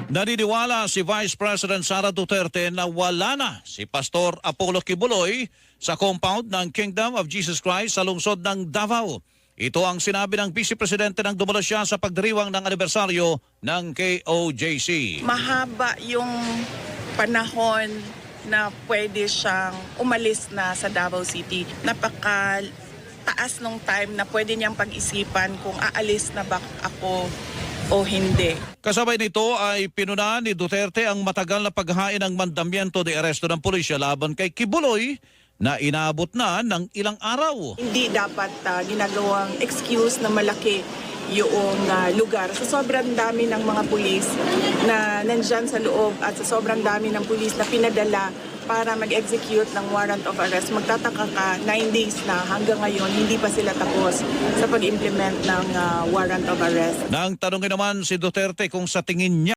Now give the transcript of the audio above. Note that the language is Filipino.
Naniniwala si Vice President Sara Duterte na wala na si Pastor Apollo Kibuloy sa compound ng Kingdom of Jesus Christ sa lungsod ng Davao. Ito ang sinabi ng Vice Presidente nang dumalo siya sa pagdiriwang ng anibersaryo ng KOJC. Mahaba yung panahon na pwede siyang umalis na sa Davao City. Napaka-taas nung time na pwede niyang pag-isipan kung aalis na ba ako o hindi. Kasabay nito ay pinuna ni Duterte ang matagal na paghain ng mandamiento de aresto ng pulisya laban kay Kibuloy na inaabot na ng ilang araw. Hindi dapat ginagawang excuse na malaki yung lugar. Sa sobrang dami ng mga pulis na nandyan sa loob at sa sobrang dami ng pulis na pinadala para mag-execute ng warrant of arrest, magtataka ka 9 days na hanggang ngayon hindi pa sila tapos sa pag-implement ng warrant of arrest. Nang tanongin naman si Duterte kung sa tingin niya